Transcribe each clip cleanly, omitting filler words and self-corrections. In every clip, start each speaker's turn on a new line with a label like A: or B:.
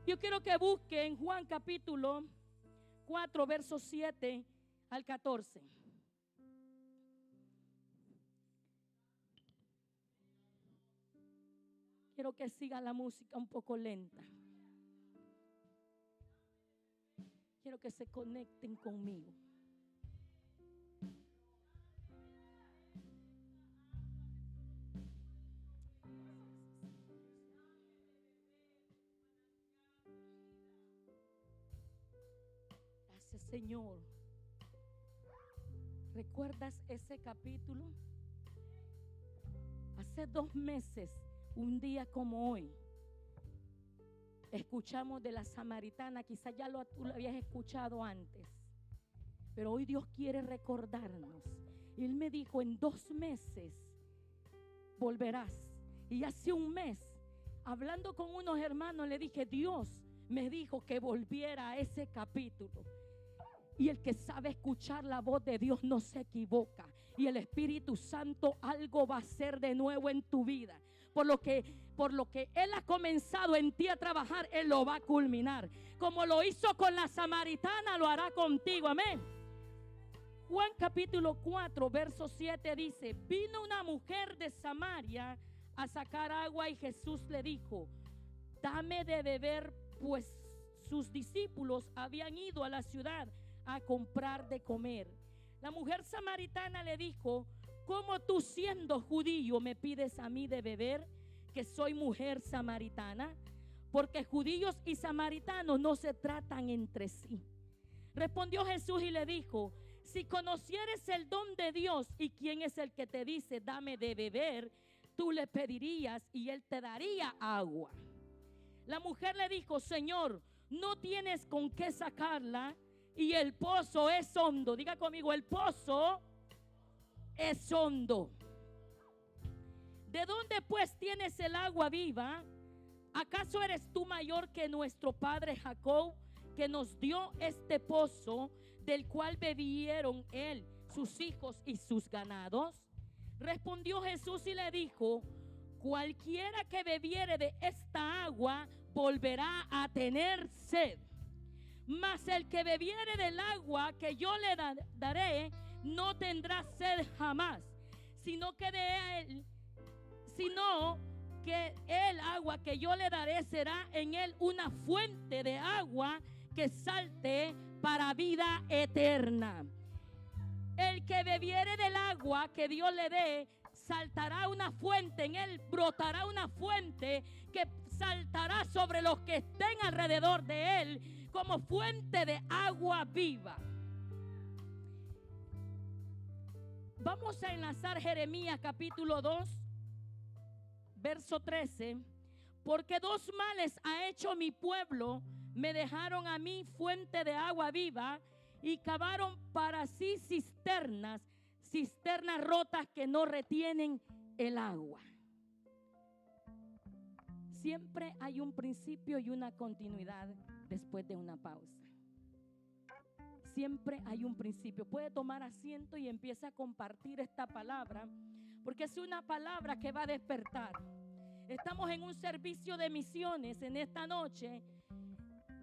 A: Yo quiero que busquen Juan capítulo 4, versos 7 al 14. Quiero que siga la música un poco lenta. Quiero que se conecten conmigo. Gracias, Señor. ¿Recuerdas ese capítulo? Hace 2 meses, un día como hoy, escuchamos de la samaritana. Quizás ya tú lo habías escuchado antes, pero hoy Dios quiere recordarnos. Y Él me dijo: en 2 meses volverás. Y hace 1 mes, hablando con unos hermanos, le dije: Dios me dijo que volviera a ese capítulo. Y el que sabe escuchar la voz de Dios no se equivoca. Y el Espíritu Santo algo va a hacer de nuevo en tu vida. Por lo que Él ha comenzado en ti a trabajar, Él lo va a culminar. Como lo hizo con la samaritana, lo hará contigo. Amén. Juan capítulo 4, verso 7 dice: vino una mujer de Samaria a sacar agua y Jesús le dijo: dame de beber, pues sus discípulos habían ido a la ciudad a comprar de comer. La mujer samaritana le dijo: ¿cómo tú, siendo judío, me pides a mí de beber, que soy mujer samaritana? Porque judíos y samaritanos no se tratan entre sí. Respondió Jesús y le dijo: si conocieres el don de Dios y quién es el que te dice dame de beber, tú le pedirías y él te daría agua. La mujer le dijo: Señor, no tienes con qué sacarla y el pozo es hondo. Diga conmigo: el pozo es hondo. ¿De dónde pues tienes el agua viva? ¿Acaso eres tú mayor que nuestro padre Jacob, que nos dio este pozo, del cual bebieron él, sus hijos y sus ganados? Respondió Jesús y le dijo: cualquiera que bebiere de esta agua volverá a tener sed. Mas el que bebiere del agua que yo le daré no tendrá sed jamás, sino que el agua que yo le daré será en él una fuente de agua que salte para vida eterna. El que bebiere del agua que Dios le dé, saltará una fuente, en él brotará una fuente que saltará sobre los que estén alrededor de él, como fuente de agua viva. Vamos a enlazar Jeremías capítulo 2, verso 13. Porque 2 males ha hecho mi pueblo: me dejaron a mí fuente de agua viva y cavaron para sí cisternas rotas que no retienen el agua. Siempre hay un principio y una continuidad después de una pausa. Siempre hay un principio. Puede tomar asiento y empieza a compartir esta palabra, porque es una palabra que va a despertar. Estamos en un servicio de misiones en esta noche.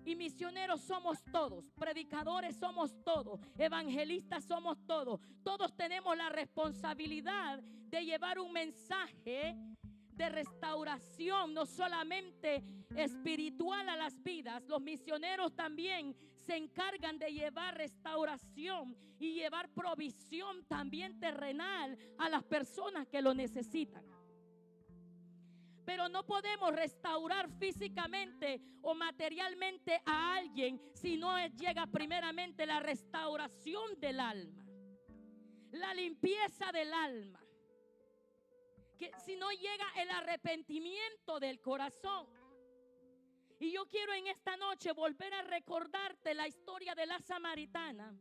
A: Y misioneros somos todos, predicadores somos todos, evangelistas somos todos. Todos tenemos la responsabilidad de llevar un mensaje de restauración, no solamente espiritual, a las vidas. Los misioneros también se encargan de llevar restauración y llevar provisión también terrenal a las personas que lo necesitan. Pero no podemos restaurar físicamente o materialmente a alguien si no llega primeramente la restauración del alma, la limpieza del alma, que si no llega el arrepentimiento del corazón. Y yo quiero en esta noche volver a recordarte la historia de la samaritana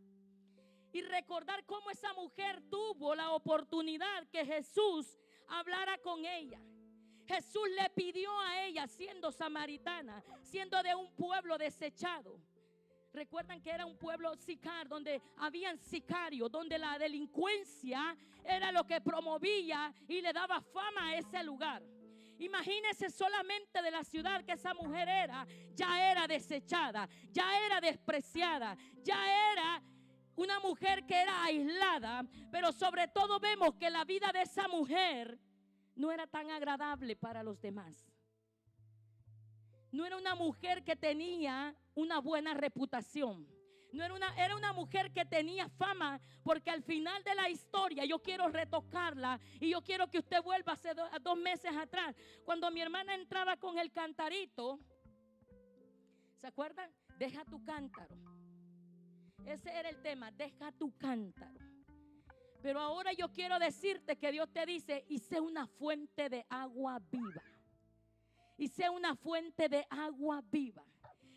A: y recordar cómo esa mujer tuvo la oportunidad que Jesús hablara con ella. Jesús le pidió a ella, siendo samaritana, siendo de un pueblo desechado. Recuerdan que era un pueblo sicario, donde habían sicarios, donde la delincuencia era lo que promovía y le daba fama a ese lugar. Imagínese solamente de la ciudad que esa mujer era. Ya era desechada, ya era despreciada, ya era una mujer que era aislada. Pero sobre todo vemos que la vida de esa mujer no era tan agradable para los demás. No era una mujer que tenía una buena reputación. Era una mujer que tenía fama, porque al final de la historia, yo quiero retocarla y yo quiero que usted vuelva hace 2 meses atrás, cuando mi hermana entraba con el cantarito. ¿Se acuerdan? Deja tu cántaro. Ese era el tema, deja tu cántaro. Pero ahora yo quiero decirte que Dios te dice: y sé una fuente de agua viva. Y sé una fuente de agua viva.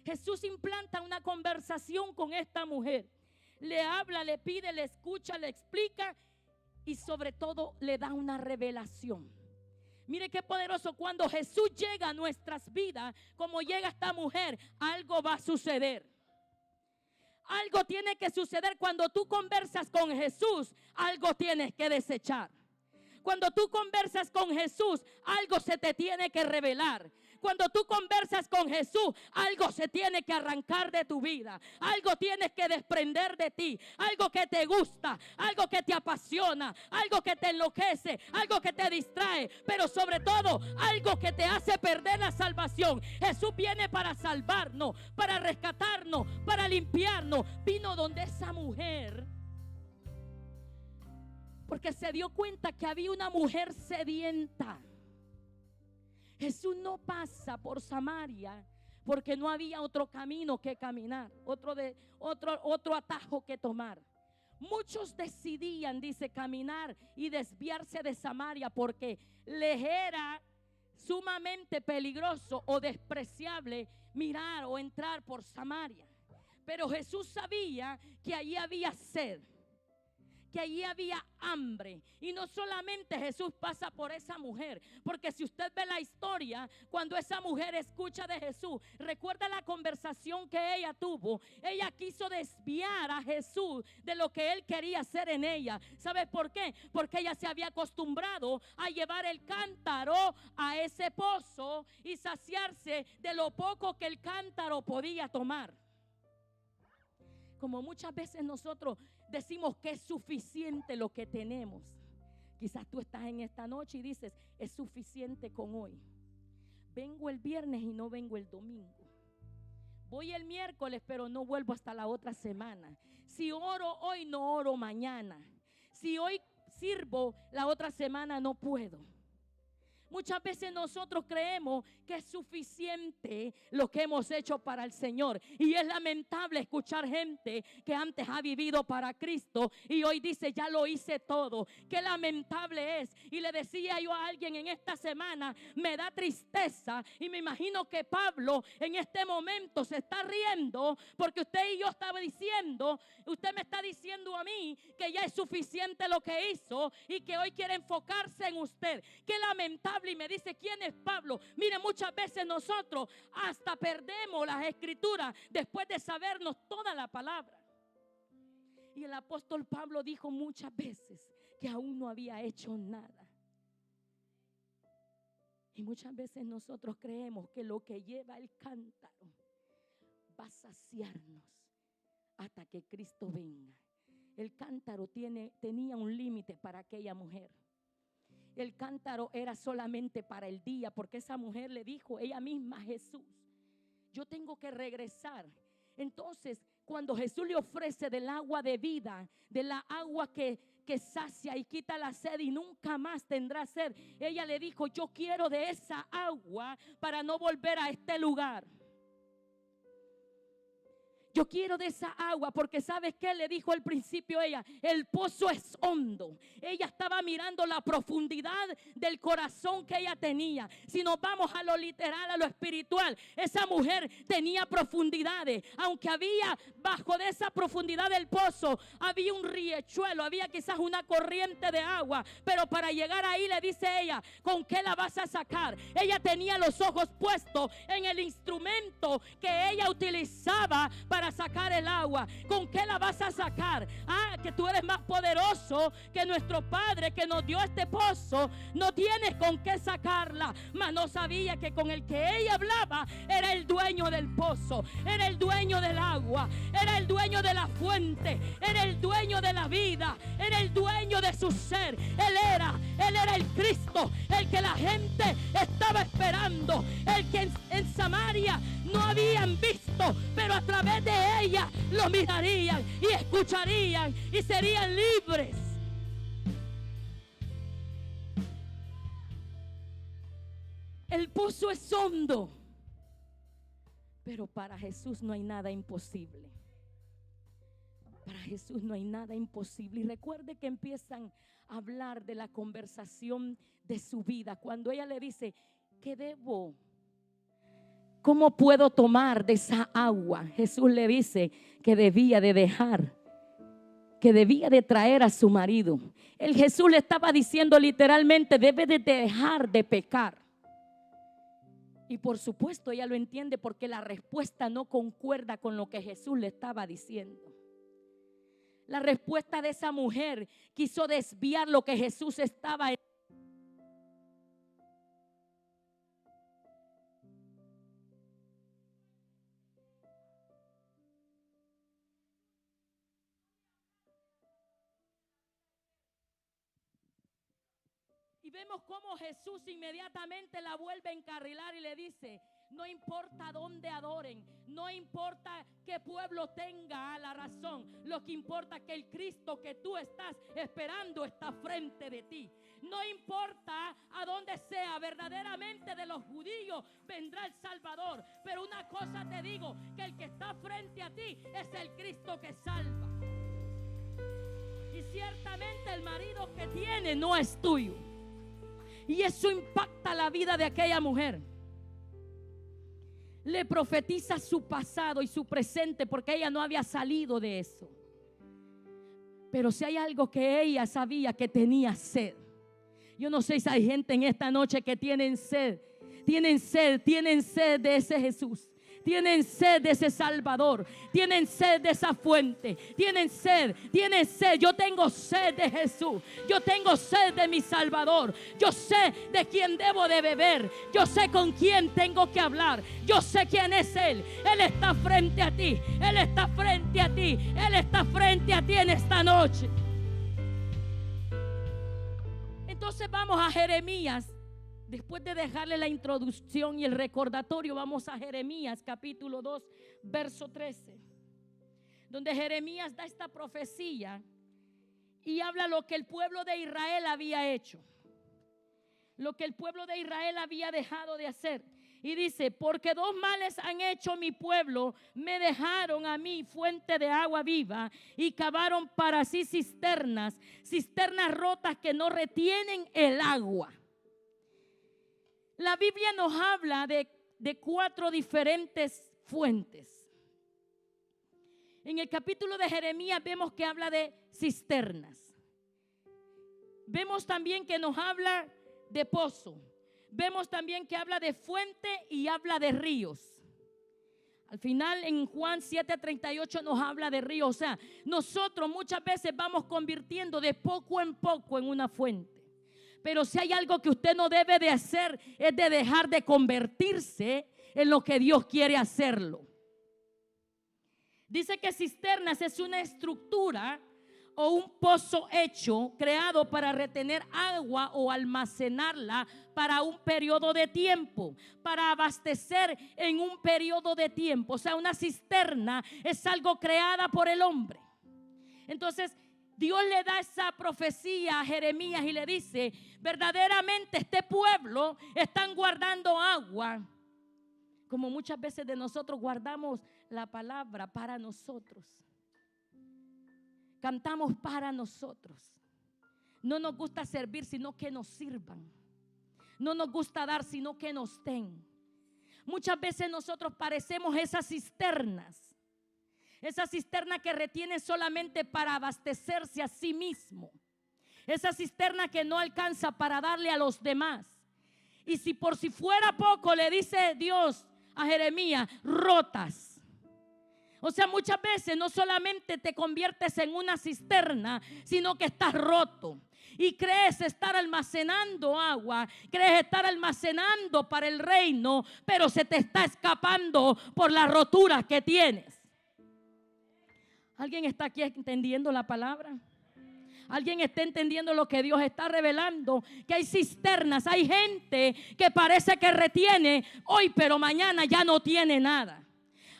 A: Jesús implanta una conversación con esta mujer. Le habla, le pide, le escucha, le explica y sobre todo le da una revelación. Mire qué poderoso. Cuando Jesús llega a nuestras vidas, como llega esta mujer, algo va a suceder. Algo tiene que suceder. Cuando tú conversas con Jesús, algo tienes que desechar. Cuando tú conversas con Jesús, algo se te tiene que revelar. Cuando tú conversas con Jesús, algo se tiene que arrancar de tu vida. Algo tienes que desprender de ti. Algo que te gusta, algo que te apasiona, algo que te enloquece, algo que te distrae, pero sobre todo algo que te hace perder la salvación. Jesús viene para salvarnos, para rescatarnos, para limpiarnos. Vino donde esa mujer, porque se dio cuenta que había una mujer sedienta. Jesús no pasa por Samaria porque no había otro camino que caminar, otro atajo que tomar. Muchos decidían, dice, caminar y desviarse de Samaria porque les era sumamente peligroso o despreciable mirar o entrar por Samaria. Pero Jesús sabía que allí había sed, que allí había hambre. Y no solamente Jesús pasa por esa mujer, porque si usted ve la historia, cuando esa mujer escucha de Jesús, recuerda la conversación que ella tuvo. Ella quiso desviar a Jesús de lo que él quería hacer en ella. ¿Sabe por qué? Porque ella se había acostumbrado a llevar el cántaro a ese pozo y saciarse de lo poco que el cántaro podía tomar. Como muchas veces nosotros decimos que es suficiente lo que tenemos. Quizás tú estás en esta noche y dices: es suficiente con hoy. Vengo el viernes y no vengo el domingo. Voy el miércoles pero no vuelvo hasta la otra semana. Si oro hoy, no oro mañana. Si hoy sirvo, la otra semana no puedo. Muchas veces nosotros creemos que es suficiente lo que hemos hecho para el Señor. Y es lamentable escuchar gente que antes ha vivido para Cristo y hoy dice: ya lo hice todo. Qué lamentable es. Y le decía yo a alguien en esta semana: me da tristeza. Y me imagino que Pablo en este momento se está riendo, porque usted y yo estaba diciendo, usted me está diciendo a mí que ya es suficiente lo que hizo y que hoy quiere enfocarse en usted. Qué lamentable. Y me dice: ¿quién es Pablo? Mire, muchas veces nosotros hasta perdemos las escrituras después de sabernos toda la palabra. Y el apóstol Pablo dijo muchas veces que aún no había hecho nada. Y muchas veces nosotros creemos que lo que lleva el cántaro va a saciarnos hasta que Cristo venga. El cántaro tenía un límite para aquella mujer. El cántaro era solamente para el día, porque esa mujer le dijo ella misma a Jesús: yo tengo que regresar. Entonces, cuando Jesús le ofrece del agua de vida, de la agua que sacia y quita la sed y nunca más tendrá sed, ella le dijo: yo quiero de esa agua para no volver a este lugar. Yo quiero de esa agua, porque ¿sabes qué le dijo al principio ella? El pozo es hondo. Ella estaba mirando la profundidad del corazón que ella tenía. Si nos vamos a lo literal, a lo espiritual, esa mujer tenía profundidades. Aunque había bajo de esa profundidad del pozo, había un riachuelo, había quizás una corriente de agua. Pero para llegar ahí, le dice ella: ¿con qué la vas a sacar? Ella tenía los ojos puestos en el instrumento que ella utilizaba para para sacar el agua. ¿Con qué la vas a sacar? Ah, que tú eres más poderoso que nuestro Padre que nos dio este pozo. No tienes con qué sacarla. Mas no sabía que con el que ella hablaba era el dueño del pozo, era el dueño del agua, era el dueño de la fuente, era el dueño de la vida, era el dueño de su ser. Él era el Cristo, el que la gente estaba esperando, el que en Samaria no habían visto, pero a través de ella lo mirarían y escucharían y serían libres. El pozo es hondo, pero para Jesús no hay nada imposible. Para Jesús no hay nada imposible. Y recuerde que empiezan a hablar de la conversación de su vida. Cuando ella le dice, ¿qué debo? ¿Cómo puedo tomar de esa agua? Jesús le dice que debía de dejar, que debía de traer a su marido. Jesús le estaba diciendo literalmente, debe de dejar de pecar. Y por supuesto ella lo entiende porque la respuesta no concuerda con lo que Jesús le estaba diciendo. La respuesta de esa mujer quiso desviar lo que Jesús estaba diciendo. Y vemos cómo Jesús inmediatamente la vuelve a encarrilar y le dice, no importa dónde adoren, no importa qué pueblo tenga la razón, lo que importa es que el Cristo que tú estás esperando está frente de ti. No importa a dónde sea, verdaderamente de los judíos vendrá el Salvador. Pero una cosa te digo, que el que está frente a ti es el Cristo que salva. Y ciertamente el marido que tiene no es tuyo. Y eso impacta la vida de aquella mujer. Le profetiza su pasado y su presente porque ella no había salido de eso. Pero si hay algo que ella sabía, que tenía sed. Yo no sé si hay gente en esta noche que tienen sed de ese Jesús. Tienen sed de ese Salvador. Tienen sed de esa fuente. Tienen sed. Yo tengo sed de Jesús. Yo tengo sed de mi Salvador. Yo sé de quién debo de beber. Yo sé con quién tengo que hablar. Yo sé quién es Él. Él está frente a ti. Él está frente a ti. Él está frente a ti en esta noche. Entonces vamos a Jeremías. Después de dejarle la introducción y el recordatorio, vamos a Jeremías capítulo 2, verso 13, donde Jeremías da esta profecía y habla lo que el pueblo de Israel había hecho, lo que el pueblo de Israel había dejado de hacer. Y dice, porque dos males han hecho mi pueblo, me dejaron a mí fuente de agua viva y cavaron para sí cisternas rotas que no retienen el agua. La Biblia nos habla de 4 diferentes fuentes. En el capítulo de Jeremías vemos que habla de cisternas. Vemos también que nos habla de pozo. Vemos también que habla de fuente y habla de ríos. Al final en Juan 7:38 nos habla de ríos. O sea, nosotros muchas veces vamos convirtiendo de poco en poco en una fuente. Pero si hay algo que usted no debe de hacer, es de dejar de convertirse en lo que Dios quiere hacerlo. Dice que cisternas es una estructura o un pozo hecho, creado para retener agua o almacenarla para un periodo de tiempo, para abastecer en un periodo de tiempo. O sea, una cisterna es algo creada por el hombre. Entonces, Dios le da esa profecía a Jeremías y le dice, verdaderamente este pueblo están guardando agua, como muchas veces de nosotros guardamos la palabra para nosotros. Cantamos para nosotros. No nos gusta servir, sino que nos sirvan. No nos gusta dar, sino que nos den. Muchas veces nosotros parecemos esas cisternas. Esa cisterna que retiene solamente para abastecerse a sí mismo. Esa cisterna que no alcanza para darle a los demás. Y si por si fuera poco, le dice Dios a Jeremías, rotas. O sea, muchas veces no solamente te conviertes en una cisterna, sino que estás roto. Y crees estar almacenando agua, crees estar almacenando para el reino, pero se te está escapando por las roturas que tienes. ¿Alguien está aquí entendiendo la palabra? ¿Alguien está entendiendo lo que Dios está revelando? Que hay cisternas, hay gente que parece que retiene hoy, pero mañana ya no tiene nada.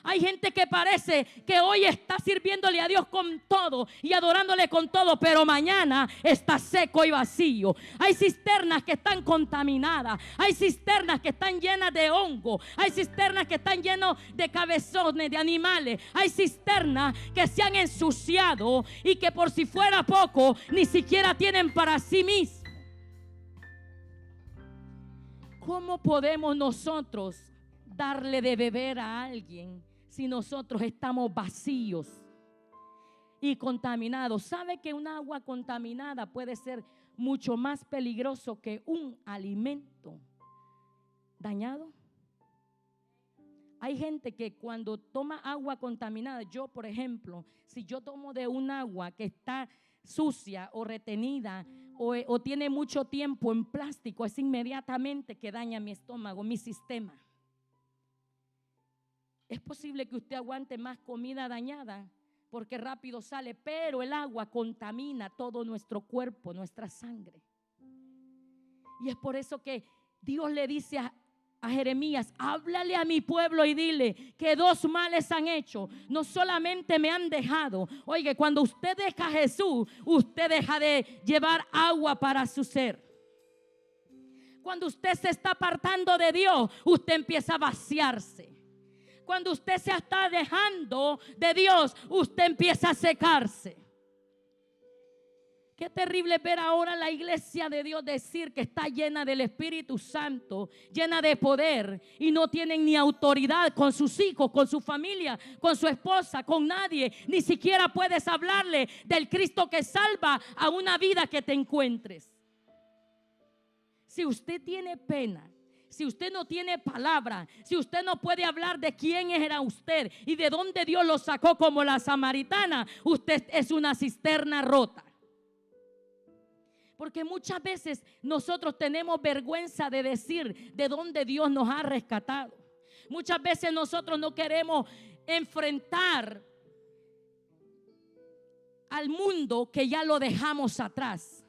A: Hay gente que parece que hoy está sirviéndole a Dios con todo y adorándole con todo, pero mañana está seco y vacío. Hay cisternas que están contaminadas. Hay cisternas que están llenas de hongo. Hay cisternas que están llenas de cabezones, de animales. Hay cisternas que se han ensuciado y que por si fuera poco, ni siquiera tienen para sí mismos. ¿Cómo podemos nosotros darle de beber a alguien si nosotros estamos vacíos y contaminados? ¿Sabe que un agua contaminada puede ser mucho más peligroso que un alimento dañado? Hay gente que cuando toma agua contaminada, yo por ejemplo, si yo tomo de un agua que está sucia o retenida o tiene mucho tiempo en plástico, es inmediatamente que daña mi estómago, mi sistema. Es posible que usted aguante más comida dañada porque rápido sale, pero el agua contamina todo nuestro cuerpo, nuestra sangre. Y es por eso que Dios le dice a Jeremías: háblale a mi pueblo y dile que dos males han hecho. No solamente me han dejado. Oye, cuando usted deja a Jesús, usted deja de llevar agua para su ser. Cuando usted se está apartando de Dios, usted empieza a vaciarse. Cuando usted se está dejando de Dios, usted empieza a secarse. Qué terrible ver ahora la iglesia de Dios decir que está llena del Espíritu Santo, llena de poder, y no tienen ni autoridad con sus hijos, con su familia, con su esposa, con nadie. Ni siquiera puedes hablarle del Cristo que salva a una vida que te encuentres. Si usted tiene pena, si usted no tiene palabra, si usted no puede hablar de quién era usted y de dónde Dios lo sacó como la samaritana, usted es una cisterna rota. Porque muchas veces nosotros tenemos vergüenza de decir de dónde Dios nos ha rescatado. Muchas veces nosotros no queremos enfrentar al mundo que ya lo dejamos atrás.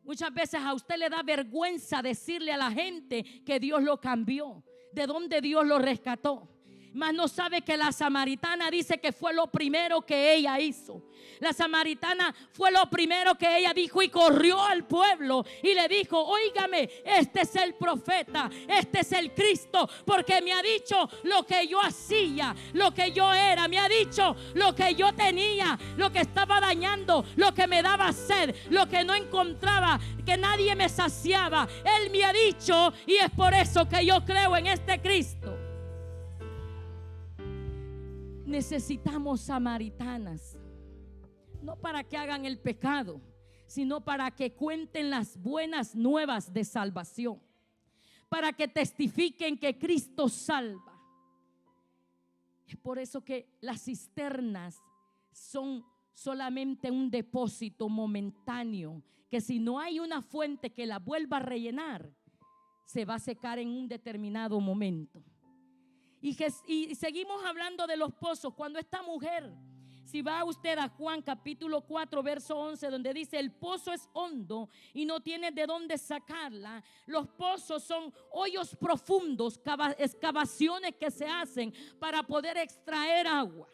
A: Muchas veces a usted le da vergüenza decirle a la gente que Dios lo cambió, de dónde Dios lo rescató. Mas no sabe que la samaritana dice que fue lo primero que ella hizo. La samaritana fue lo primero que ella dijo y corrió al pueblo y le dijo: óigame, este es el profeta, este es el Cristo, porque me ha dicho lo que yo hacía, lo que yo era, me ha dicho lo que yo tenía, lo que estaba dañando, lo que me daba sed, lo que no encontraba, que nadie me saciaba. Él me ha dicho, y es por eso que yo creo en este Cristo. Necesitamos samaritanas, no para que hagan el pecado, sino para que cuenten las buenas nuevas de salvación, para que testifiquen que Cristo salva. Es por eso que las cisternas son solamente un depósito momentáneo, que si no hay una fuente que la vuelva a rellenar, se va a secar en un determinado momento. Y seguimos hablando de los pozos. Cuando esta mujer, si va usted a Juan capítulo 4 verso 11, donde dice: el pozo es hondo y no tiene de dónde sacarla. Los pozos son hoyos profundos, excavaciones que se hacen para poder extraer agua.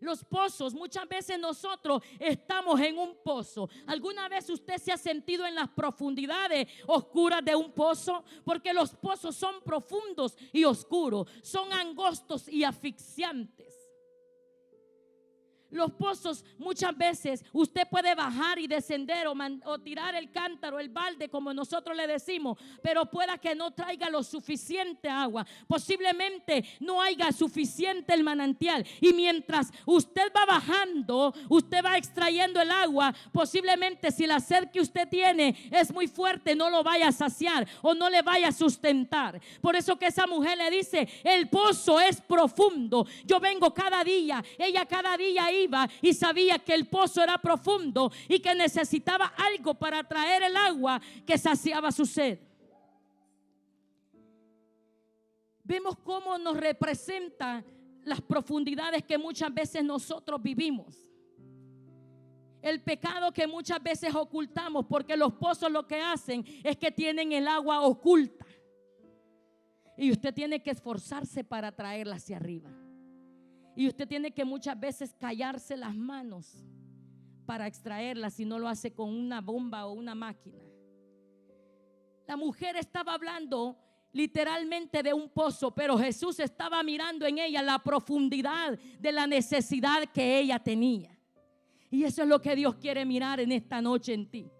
A: Los pozos, muchas veces nosotros estamos en un pozo. ¿Alguna vez usted se ha sentido en las profundidades oscuras de un pozo? Porque los pozos son profundos y oscuros, son angostos y asfixiantes. Los pozos, muchas veces usted puede bajar y descender o tirar el cántaro, el balde, como nosotros le decimos, pero pueda que no traiga lo suficiente agua. Posiblemente no haya suficiente el manantial, y mientras usted va bajando, usted va extrayendo el agua. Posiblemente, si la sed que usted tiene es muy fuerte, no lo vaya a saciar o no le vaya a sustentar. Por eso que esa mujer le dice: el pozo es profundo. Yo vengo cada día. Ella cada día iba y sabía que el pozo era profundo y que necesitaba algo para traer el agua que saciaba su sed. Vemos cómo nos representa las profundidades que muchas veces nosotros vivimos. El pecado que muchas veces ocultamos, porque los pozos lo que hacen es que tienen el agua oculta. Y usted tiene que esforzarse para traerla hacia arriba. Y usted tiene que muchas veces callarse las manos para extraerla, si no lo hace con una bomba o una máquina. La mujer estaba hablando literalmente de un pozo, pero Jesús estaba mirando en ella la profundidad de la necesidad que ella tenía. Y eso es lo que Dios quiere mirar en esta noche en ti.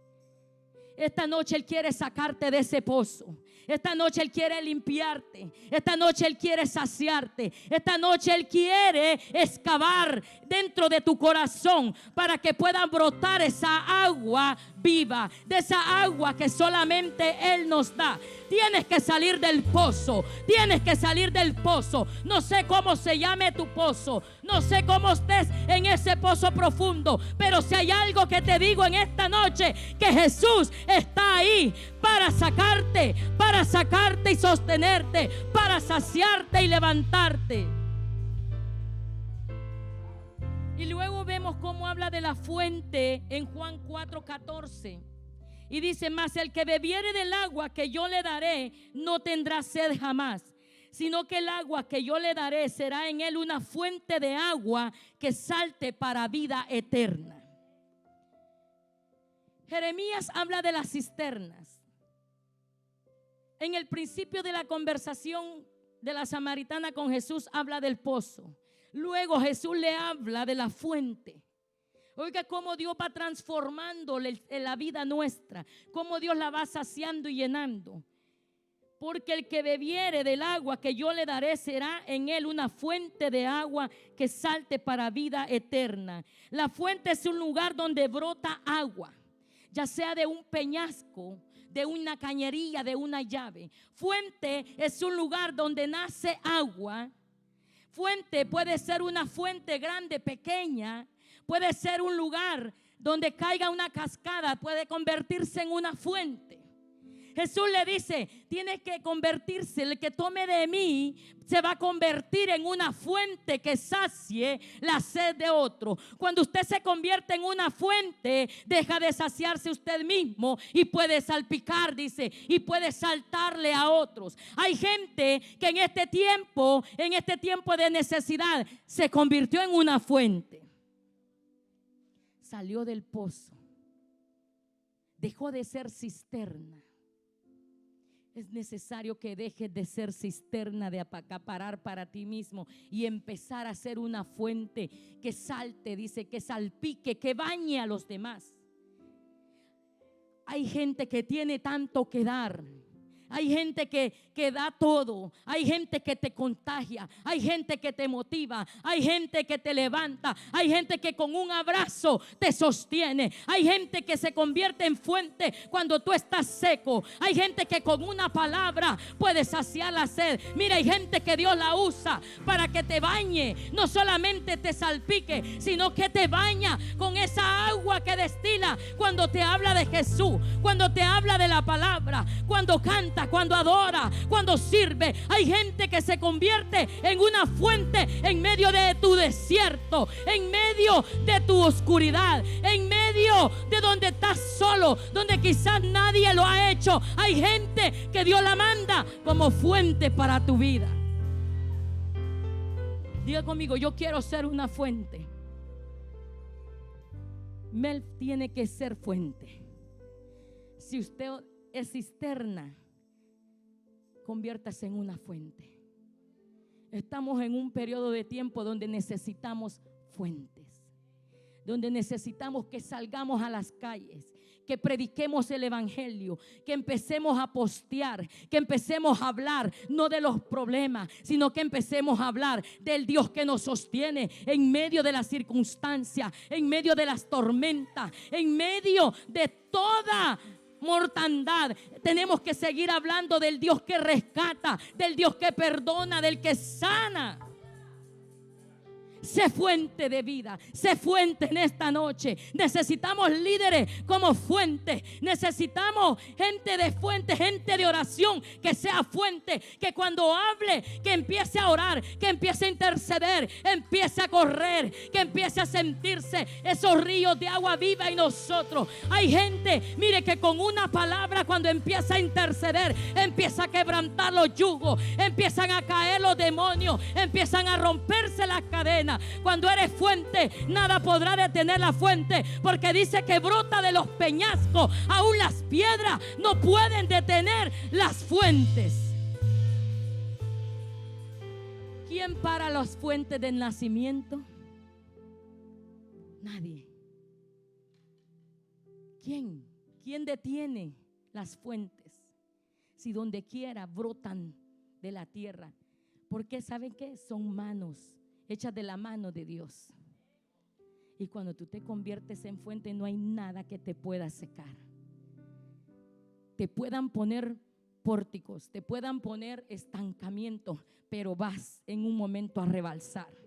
A: Esta noche Él quiere sacarte de ese pozo. Esta noche Él quiere limpiarte. Esta noche Él quiere saciarte. Esta noche Él quiere excavar dentro de tu corazón para que pueda brotar esa agua viva, de esa agua que solamente Él nos da. Tienes que salir del pozo. Tienes que salir del pozo. No sé cómo se llame tu pozo. No sé cómo estés en ese pozo profundo. Pero si hay algo que te digo en esta noche, que Jesús está ahí para sacarte y sostenerte, para saciarte y levantarte. Y luego vemos cómo habla de la fuente en Juan 4:14. Y dice: mas el que bebiere del agua que yo le daré no tendrá sed jamás, sino que el agua que yo le daré será en él una fuente de agua que salte para vida eterna. Jeremías habla de las cisternas. En el principio de la conversación de la samaritana con Jesús habla del pozo. Luego Jesús le habla de la fuente. Oiga cómo Dios va transformando la vida nuestra, cómo Dios la va saciando y llenando. Porque el que bebiere del agua que yo le daré será en él una fuente de agua que salte para vida eterna. La fuente es un lugar donde brota agua, ya sea de un peñasco, de una cañería, de una llave. Fuente es un lugar donde nace agua. Fuente puede ser una fuente grande, pequeña. Puede ser un lugar donde caiga una cascada, puede convertirse en una fuente. Jesús le dice: tiene que convertirse, el que tome de mí se va a convertir en una fuente que sacie la sed de otro. Cuando usted se convierte en una fuente, deja de saciarse usted mismo y puede salpicar, dice, y puede saltarle a otros. Hay gente que en este tiempo de necesidad, se convirtió en una fuente. Salió del pozo, dejó de ser cisterna. Es necesario que dejes de ser cisterna, de acaparar para ti mismo, y empezar a ser una fuente que salte, dice, que salpique, que bañe a los demás. Hay gente que tiene tanto que dar. Hay gente que da todo. Hay gente que te contagia. Hay gente que te motiva. Hay gente que te levanta. Hay gente que con un abrazo te sostiene. Hay gente que se convierte en fuente cuando tú estás seco. Hay gente que con una palabra puede saciar la sed. Mira, hay gente que Dios la usa para que te bañe. No solamente te salpique, sino que te baña con esa agua que destila cuando te habla de Jesús, cuando te habla de la palabra, cuando canta, cuando adora, cuando sirve. Hay gente que se convierte en una fuente en medio de tu desierto, en medio de tu oscuridad, en medio de donde estás solo, donde quizás nadie lo ha hecho. Hay gente que Dios la manda como fuente para tu vida. Diga conmigo: yo quiero ser una fuente. Mel tiene que ser fuente. Si usted es cisterna, conviértase en una fuente. Estamos en un periodo de tiempo donde necesitamos fuentes. donde necesitamos que salgamos a las calles, que prediquemos el evangelio, que empecemos a postear, que empecemos a hablar no de los problemas, sino que empecemos a hablar del Dios que nos sostiene en medio de las circunstancias, en medio de las tormentas, en medio de toda mortandad. Tenemos que seguir hablando del Dios que rescata, del Dios que perdona, del que sana. Sé fuente de vida, sé fuente en esta noche. Necesitamos líderes como fuente. Necesitamos gente de fuente, gente de oración que sea fuente, que cuando hable, que empiece a orar, que empiece a interceder, empiece a correr, que empiece a sentirse esos ríos de agua viva en nosotros. Hay gente, mire, que con una palabra, cuando empieza a interceder, empieza a quebrantar los yugos, empiezan a caer los demonios, empiezan a romperse las cadenas. Cuando eres fuente, nada podrá detener la fuente, porque dice que brota de los peñascos. Aún las piedras no pueden detener las fuentes. ¿Quién para las fuentes del nacimiento? Nadie. ¿Quién detiene las fuentes? Si donde quiera brotan de la tierra. Porque ¿saben qué? Son manos hechas de la mano de Dios. Y cuando tú te conviertes en fuente, no hay nada que te pueda secar. Te puedan poner pórticos, te puedan poner estancamiento, pero vas en un momento a rebalsar.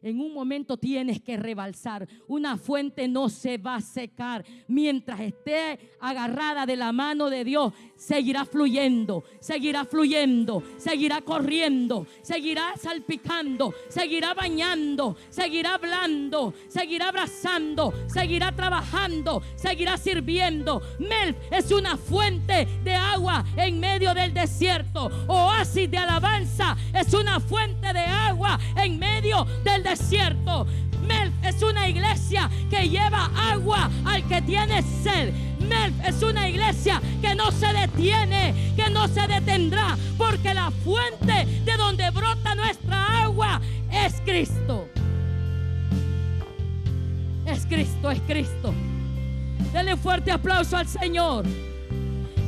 A: En un momento tienes que rebalsar. Una fuente no se va a secar. Mientras esté agarrada de la mano de Dios, seguirá fluyendo, seguirá fluyendo, seguirá corriendo, seguirá salpicando, seguirá bañando, seguirá hablando, seguirá abrazando, seguirá trabajando, seguirá sirviendo. Melf es una fuente de agua en medio del desierto. Oasis de alabanza es una fuente de agua en medio del desierto. Melf es una iglesia que lleva agua al que tiene sed. Melf es una iglesia que no se detiene, que no se detendrá, porque la fuente de donde brota nuestra agua es Cristo. Es Cristo, es Cristo. Dele un fuerte aplauso al Señor.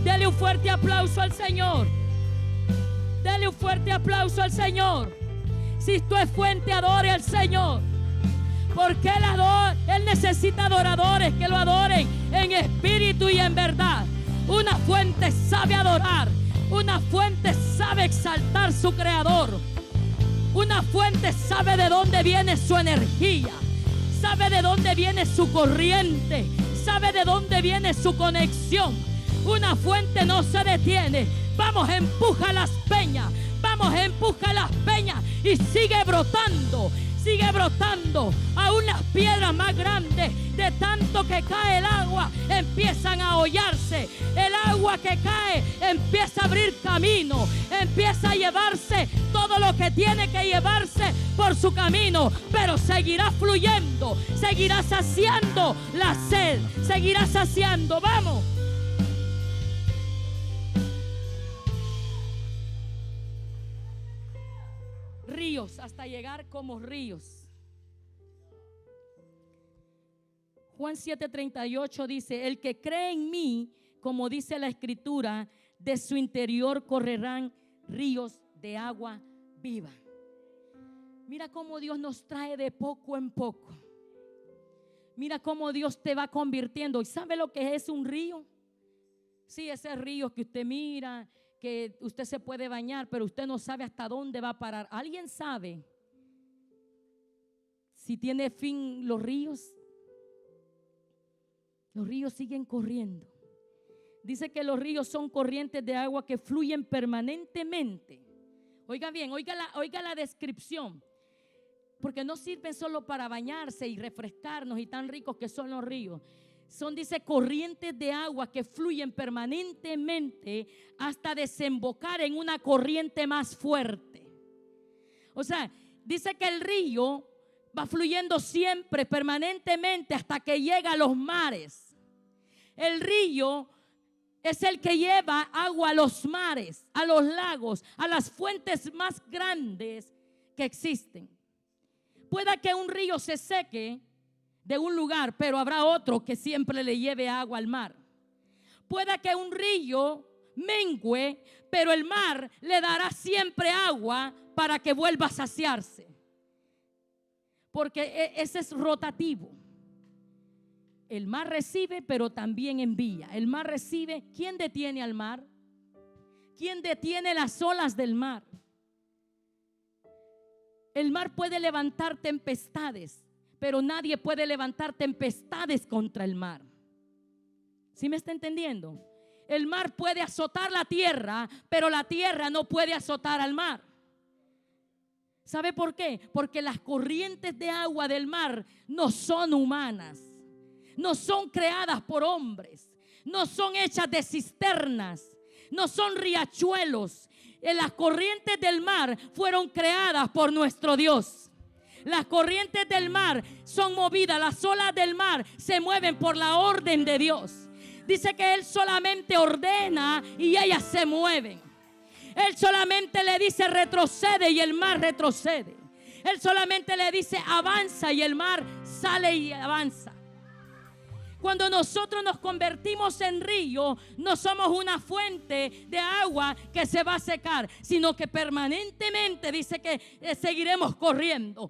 A: Dele un fuerte aplauso al Señor. Dele un fuerte aplauso al Señor. Si tú es fuente, adore al Señor. Porque Él necesita adoradores que lo adoren en espíritu y en verdad. Una fuente sabe adorar. Una fuente sabe exaltar su creador. Una fuente sabe de dónde viene su energía. Sabe de dónde viene su corriente. Sabe de dónde viene su conexión. Una fuente no se detiene. Vamos, empuja las peñas. Vamos, empuja las peñas y sigue brotando, sigue brotando. Aún las piedras más grandes, de tanto que cae el agua, empiezan a hollarse. El agua que cae empieza a abrir camino, empieza a llevarse todo lo que tiene que llevarse por su camino, pero seguirá fluyendo, seguirá saciando la sed, seguirá saciando. Vamos. Ríos, hasta llegar como ríos. Juan 7:38 dice: el que cree en mí, como dice la escritura, de su interior correrán ríos de agua viva. Mira cómo Dios nos trae de poco en poco. Mira cómo Dios te va convirtiendo. ¿Y sabe lo que es un río? Sí, ese río que usted mira, que usted se puede bañar, pero usted no sabe hasta dónde va a parar. ¿Alguien sabe si tiene fin los ríos? Los ríos siguen corriendo. Dice que los ríos son corrientes de agua que fluyen permanentemente. Oiga bien, oiga la descripción. Porque no sirven solo para bañarse y refrescarnos y tan ricos que son los ríos. Son, dice, corrientes de agua que fluyen permanentemente hasta desembocar en una corriente más fuerte. O sea, dice que el río va fluyendo siempre, permanentemente, hasta que llega a los mares. El río es el que lleva agua a los mares, a los lagos, a las fuentes más grandes que existen. Pueda que un río se seque, de un lugar, pero habrá otro que siempre le lleve agua al mar. Pueda que un río mengüe, pero el mar le dará siempre agua para que vuelva a saciarse, porque ese es rotativo. El mar recibe, pero también envía. El mar recibe. ¿Quién detiene al mar? ¿Quién detiene las olas del mar? El mar puede levantar tempestades, pero nadie puede levantar tempestades contra el mar. ¿Sí me está entendiendo? El mar puede azotar la tierra, pero la tierra no puede azotar al mar. ¿Sabe por qué? Porque las corrientes de agua del mar no son humanas, no son creadas por hombres, no son hechas de cisternas, no son riachuelos. Las corrientes del mar fueron creadas por nuestro Dios. Las corrientes del mar son movidas, las olas del mar se mueven por la orden de Dios. Dice que Él solamente ordena y ellas se mueven. Él solamente le dice retrocede y el mar retrocede. Él solamente le dice avanza y el mar sale y avanza. Cuando nosotros nos convertimos en río, no somos una fuente de agua que se va a secar, sino que permanentemente dice que seguiremos corriendo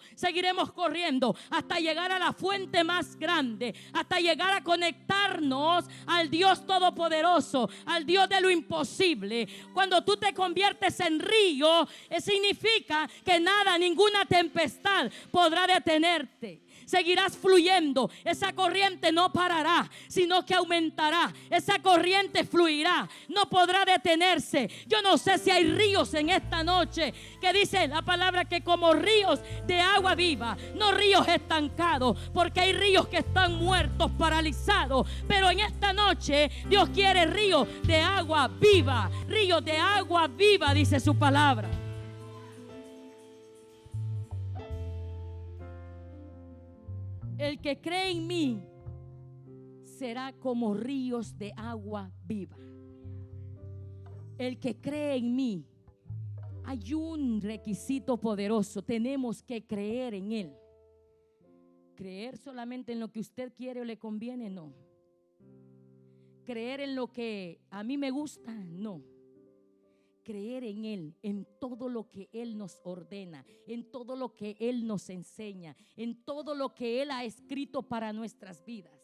A: hasta llegar a la fuente más grande, hasta llegar a conectarnos al Dios Todopoderoso, al Dios de lo imposible. Cuando tú te conviertes en río, significa que nada, ninguna tempestad podrá detenerte. Seguirás fluyendo. Esa corriente no parará, sino que aumentará. Esa corriente fluirá, no podrá detenerse. Yo no sé si hay ríos en esta noche que dice la palabra que como ríos de agua viva, no ríos estancados, porque hay ríos que están muertos, paralizados. Pero en esta noche Dios quiere ríos de agua viva, ríos de agua viva, dice su palabra. El que cree en mí será como ríos de agua viva. El que cree en mí, hay un requisito poderoso. Tenemos que creer en Él. Creer solamente en lo que usted quiere o le conviene, no. Creer en lo que a mí me gusta, no. Creer en Él, en todo lo que Él nos ordena, en todo lo que Él nos enseña, en todo lo que Él ha escrito para nuestras vidas.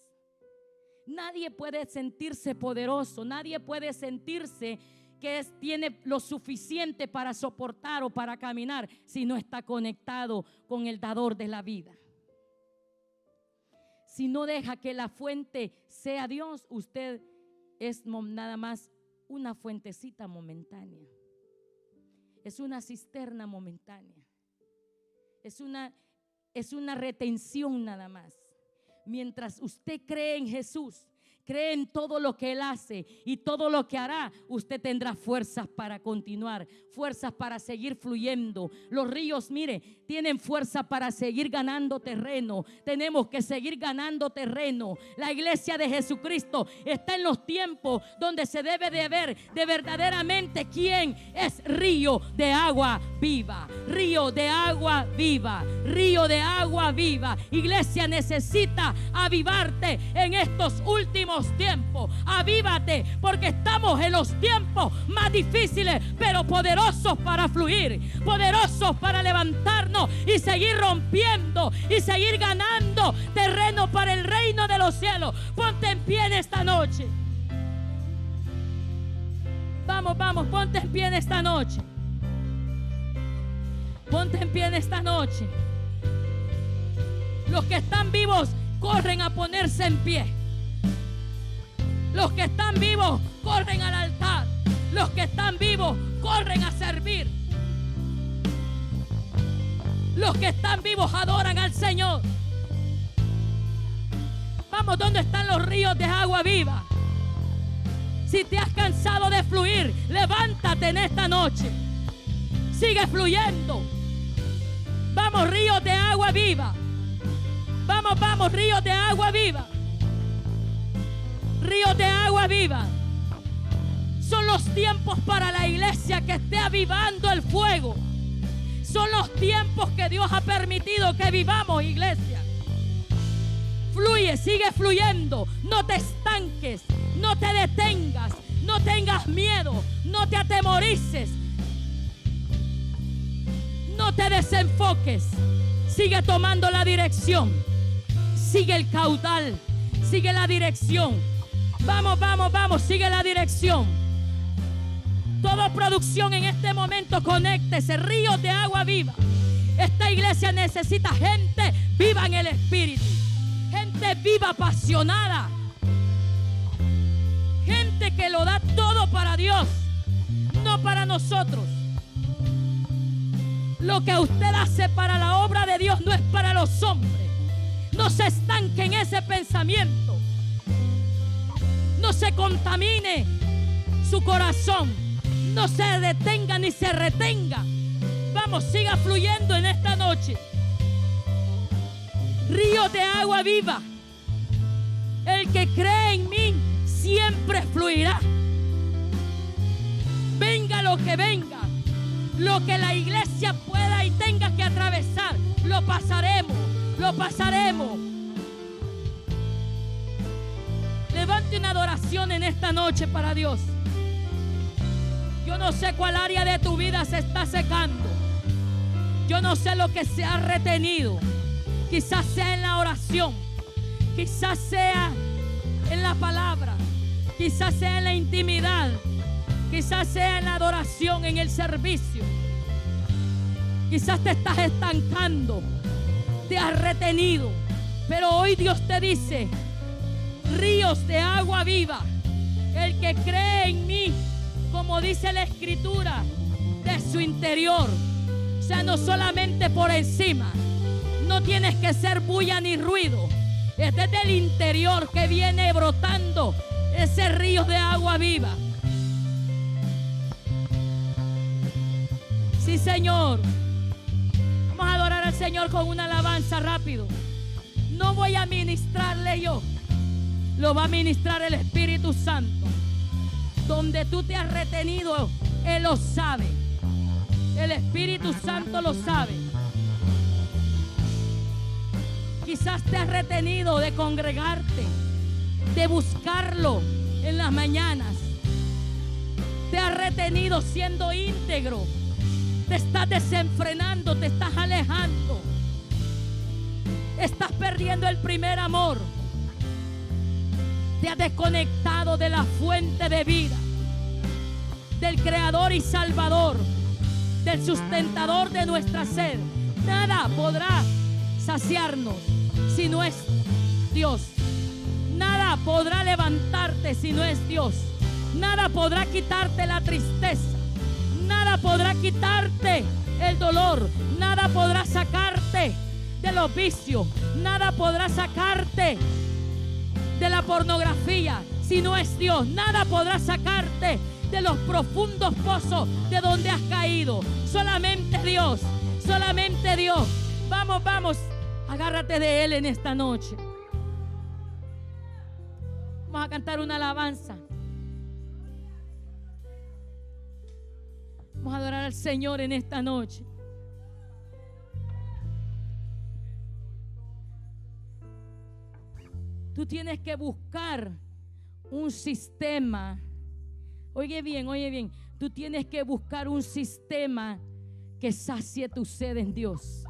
A: Nadie puede sentirse poderoso, nadie puede sentirse que tiene lo suficiente para soportar o para caminar si no está conectado con el dador de la vida. Si no deja que la fuente sea Dios, usted es nada más una fuentecita momentánea. Es una cisterna momentánea. Es una retención nada más. Mientras usted cree en Jesús, cree en todo lo que Él hace y todo lo que hará, usted tendrá fuerzas para continuar, fuerzas para seguir fluyendo. Los ríos, mire, tienen fuerza para seguir ganando terreno. Tenemos que seguir ganando terreno. La iglesia de Jesucristo está en los tiempos donde se debe de ver de verdaderamente quién es río de agua viva. Río de agua viva. Río de agua viva. Iglesia necesita avivarte en estos últimos tiempos. Avívate, porque estamos en los tiempos más difíciles, pero poderosos para fluir, poderosos para levantarnos y seguir rompiendo y seguir ganando terreno para el reino de los cielos. Ponte en pie en esta noche. Vamos, ponte en pie en esta noche. Ponte en pie en esta noche. Los que están vivos corren a ponerse en pie. Los que están vivos corren al altar. Los que están vivos corren a servir. Los que están vivos adoran al Señor. Vamos, ¿dónde están los ríos de agua viva? Si te has cansado de fluir, levántate en esta noche. Sigue fluyendo. Vamos, ríos de agua viva. Vamos, ríos de agua viva. Ríos de agua viva. Son los tiempos para la iglesia que esté avivando el fuego. Son los tiempos que Dios ha permitido que vivamos, iglesia. Fluye, sigue fluyendo. No te estanques, no te detengas, no tengas miedo, no te atemorices, no te desenfoques. Sigue tomando la dirección, sigue el caudal, sigue la dirección. Vamos, vamos, vamos, sigue la dirección. Toda producción en este momento, conéctese. Ríos de agua viva. Esta iglesia necesita gente viva en el espíritu, gente viva, apasionada, gente que lo da todo para Dios, no para nosotros. Lo que usted hace para la obra de Dios no es para los hombres. No se estanque en ese pensamiento. No se contamine su corazón. No se detenga ni se retenga. Vamos, siga fluyendo en esta noche. Ríos de agua viva. El que cree en mí siempre fluirá. Venga lo que venga, lo que la iglesia pueda y tenga que atravesar, lo pasaremos, lo pasaremos. Levante una adoración en esta noche para Dios. Yo no sé cuál área de tu vida se está secando. Yo no sé lo que se ha retenido. Quizás sea en la oración, quizás sea en la palabra, quizás sea en la intimidad, quizás sea en la adoración, en el servicio. Quizás te estás estancando, te has retenido, pero hoy Dios te dice: ríos de agua viva. El que cree en mí, como dice la escritura, de su interior. O sea, no solamente por encima. No tienes que ser bulla ni ruido. Es desde el interior que viene brotando ese río de agua viva. Sí, Señor. Vamos a adorar al Señor con una alabanza rápido. No voy a ministrarle yo. Lo va a ministrar el Espíritu Santo. Donde tú te has retenido, Él lo sabe. El Espíritu Santo lo sabe. Quizás te has retenido de congregarte, de buscarlo en las mañanas. Te has retenido siendo íntegro. Te estás desenfrenando, te estás alejando. Estás perdiendo el primer amor. Te has desconectado de la fuente de vida, del Creador y Salvador, del sustentador de nuestra sed. Nada podrá saciarnos si no es Dios. Nada podrá levantarte si no es Dios. Nada podrá quitarte la tristeza. Nada podrá quitarte el dolor. Nada podrá sacarte de los vicios. Nada podrá sacarte de la pornografía si no es Dios. Nada podrá sacarte de los profundos pozos de donde has caído. Solamente Dios, solamente Dios. Vamos, vamos, agárrate de Él en esta noche. Vamos a cantar una alabanza. Vamos a adorar al Señor en esta noche. Tú tienes que buscar un sistema. Oye bien, oye bien. Tú tienes que buscar un sistema que sacie tu sed en Dios.